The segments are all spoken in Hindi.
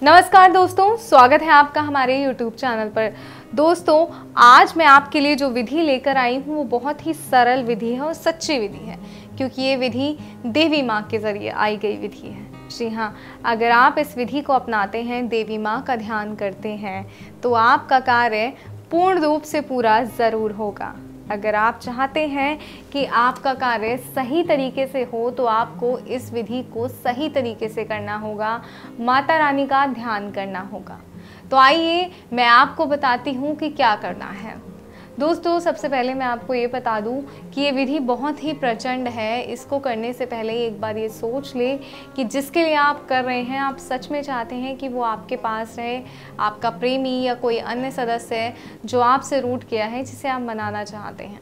नमस्कार दोस्तों, स्वागत है आपका हमारे YouTube चैनल पर। दोस्तों, आज मैं आपके लिए जो विधि लेकर आई हूँ वो बहुत ही सरल विधि है और सच्ची विधि है, क्योंकि ये विधि देवी माँ के ज़रिए आई गई विधि है। जी हाँ, अगर आप इस विधि को अपनाते हैं, देवी माँ का ध्यान करते हैं, तो आपका कार्य पूर्ण रूप से पूरा ज़रूर होगा। अगर आप चाहते हैं कि आपका कार्य सही तरीके से हो तो आपको इस विधि को सही तरीके से करना होगा, माता रानी का ध्यान करना होगा। तो आइए मैं आपको बताती हूँ कि क्या करना है। दोस्तों, सबसे पहले मैं आपको ये बता दूं कि ये विधि बहुत ही प्रचंड है। इसको करने से पहले एक बार ये सोच ले कि जिसके लिए आप कर रहे हैं, आप सच में चाहते हैं कि वो आपके पास रहे, आपका प्रेमी या कोई अन्य सदस्य है जो आपसे रूठ गया है, जिसे आप मनाना चाहते हैं।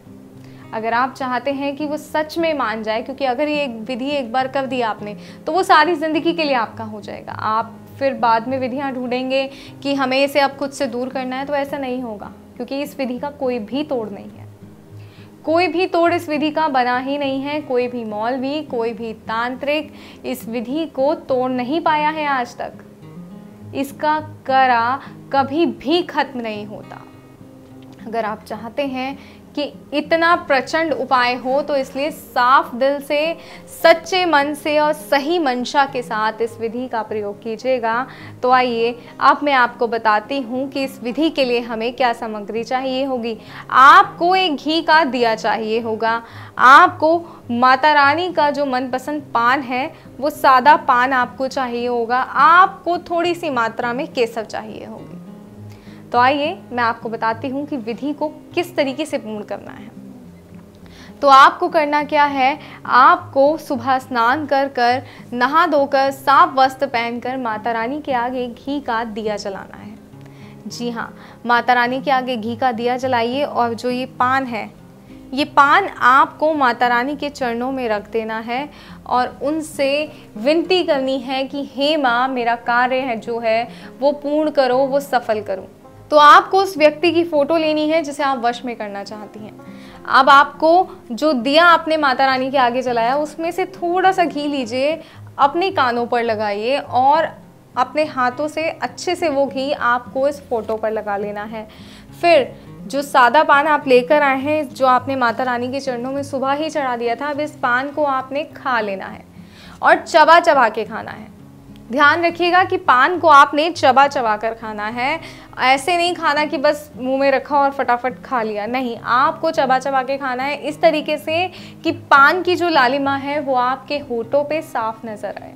अगर आप चाहते हैं कि वो सच में मान जाए, क्योंकि अगर ये विधि एक बार कर दी आपने तो वो सारी ज़िंदगी के लिए आपका हो जाएगा। आप फिर बाद में विधियाँ ढूंढेंगे कि हमें इसे अब खुद से दूर करना है, तो ऐसा नहीं होगा, क्योंकि इस विधि का कोई भी तोड़ नहीं है। कोई भी तोड़ इस विधि का बना ही नहीं है। कोई भी मौलवी, कोई भी तांत्रिक इस विधि को तोड़ नहीं पाया है आज तक। इसका करा कभी भी खत्म नहीं होता। अगर आप चाहते हैं कि इतना प्रचंड उपाय हो, तो इसलिए साफ दिल से, सच्चे मन से और सही मंशा के साथ इस विधि का प्रयोग कीजिएगा। तो आइए अब मैं आपको बताती हूँ कि इस विधि के लिए हमें क्या सामग्री चाहिए होगी। आपको एक घी का दिया चाहिए होगा। आपको माता रानी का जो मनपसंद पान है वो सादा पान आपको चाहिए होगा। आपको थोड़ी सी मात्रा में केसर चाहिए होगी। तो आइए मैं आपको बताती हूँ कि विधि को किस तरीके से पूर्ण करना है। तो आपको करना क्या है, आपको सुबह स्नान कर कर, नहा धोकर, साफ वस्त्र पहनकर माता रानी के आगे घी का दिया जलाना है। जी हाँ, माता रानी के आगे घी का दिया जलाइए और जो ये पान है, ये पान आपको माता रानी के चरणों में रख देना है और उनसे विनती करनी है कि हे माँ, मेरा कार्य है जो है वो पूर्ण करो, वो सफल करो। तो आपको उस व्यक्ति की फ़ोटो लेनी है जिसे आप वश में करना चाहती हैं। अब आपको जो दिया आपने माता रानी के आगे जलाया, उसमें से थोड़ा सा घी लीजिए, अपने कानों पर लगाइए और अपने हाथों से अच्छे से वो घी आपको इस फ़ोटो पर लगा लेना है। फिर जो सादा पान आप लेकर आए हैं, जो आपने माता रानी के चरणों में सुबह ही चढ़ा दिया था, अब इस पान को आपने खा लेना है और चबा चबा के खाना है। ध्यान रखिएगा कि पान को आपने चबा चबा कर खाना है। ऐसे नहीं खाना कि बस मुंह में रखा और फटाफट खा लिया, नहीं, आपको चबा चबा के खाना है इस तरीके से कि पान की जो लालिमा है वो आपके होठों पे साफ नजर आए।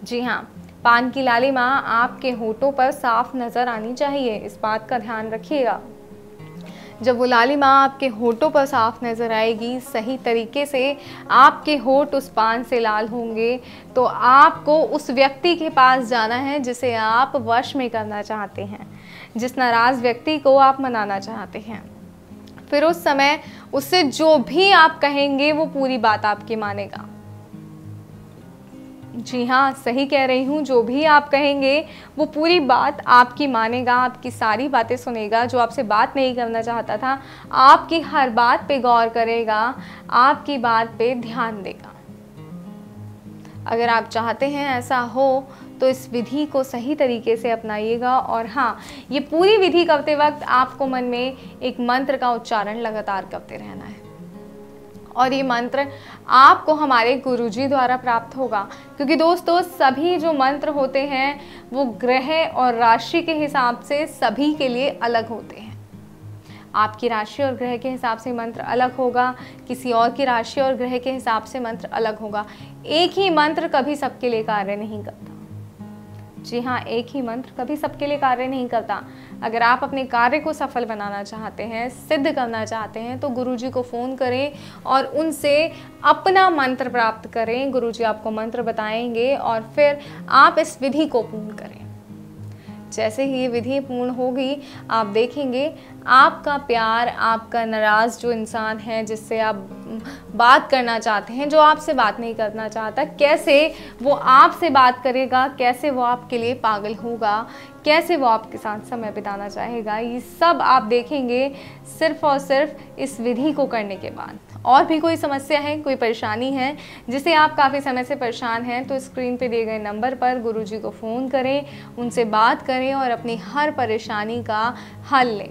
जी हाँ, पान की लालिमा आपके होठों पर साफ नजर आनी चाहिए, इस बात का ध्यान रखिएगा। जब वो लालिमा आपके होठों पर साफ नज़र आएगी, सही तरीके से आपके होठ उस पान से लाल होंगे, तो आपको उस व्यक्ति के पास जाना है जिसे आप वश में करना चाहते हैं, जिस नाराज़ व्यक्ति को आप मनाना चाहते हैं। फिर उस समय उससे जो भी आप कहेंगे वो पूरी बात आपकी मानेगा। जी हाँ, सही कह रही हूँ, जो भी आप कहेंगे वो पूरी बात आपकी मानेगा, आपकी सारी बातें सुनेगा। जो आपसे बात नहीं करना चाहता था, आपकी हर बात पे गौर करेगा, आपकी बात पे ध्यान देगा। अगर आप चाहते हैं ऐसा हो तो इस विधि को सही तरीके से अपनाइएगा। और हाँ, ये पूरी विधि करते वक्त आपको मन में एक मंत्र का उच्चारण लगातार करते रहना है और ये मंत्र आपको हमारे गुरुजी द्वारा प्राप्त होगा, क्योंकि दोस्तों सभी जो मंत्र होते हैं वो ग्रह और राशि के हिसाब से सभी के लिए अलग होते हैं। आपकी राशि और ग्रह के हिसाब से मंत्र अलग होगा, किसी और की राशि और ग्रह के हिसाब से मंत्र अलग होगा। एक ही मंत्र कभी सबके लिए कार्य नहीं करता। जी हाँ, एक ही मंत्र कभी सबके लिए कार्य नहीं करता। अगर आप अपने कार्य को सफल बनाना चाहते हैं, सिद्ध करना चाहते हैं, तो गुरुजी को फ़ोन करें और उनसे अपना मंत्र प्राप्त करें। गुरुजी आपको मंत्र बताएंगे और फिर आप इस विधि को पूर्ण करें। जैसे ही ये विधि पूर्ण होगी, आप देखेंगे आपका प्यार, आपका नाराज़ जो इंसान है जिससे आप बात करना चाहते हैं, जो आपसे बात नहीं करना चाहता, कैसे वो आपसे बात करेगा, कैसे वो आपके लिए पागल होगा, कैसे वो आपके साथ समय बिताना चाहेगा, ये सब आप देखेंगे सिर्फ़ और सिर्फ इस विधि को करने के बाद। और भी कोई समस्या है, कोई परेशानी है जिसे आप काफ़ी समय से परेशान हैं, तो स्क्रीन पे दिए गए नंबर पर गुरुजी को फ़ोन करें, उनसे बात करें और अपनी हर परेशानी का हल लें,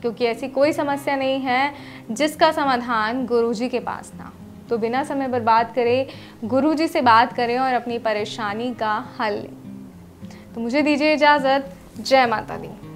क्योंकि ऐसी कोई समस्या नहीं है जिसका समाधान गुरुजी के पास ना। तो बिना समय बर्बाद करे गुरुजी से बात करें और अपनी परेशानी का हल लें। तो मुझे दीजिए इजाज़त। जय माता दी।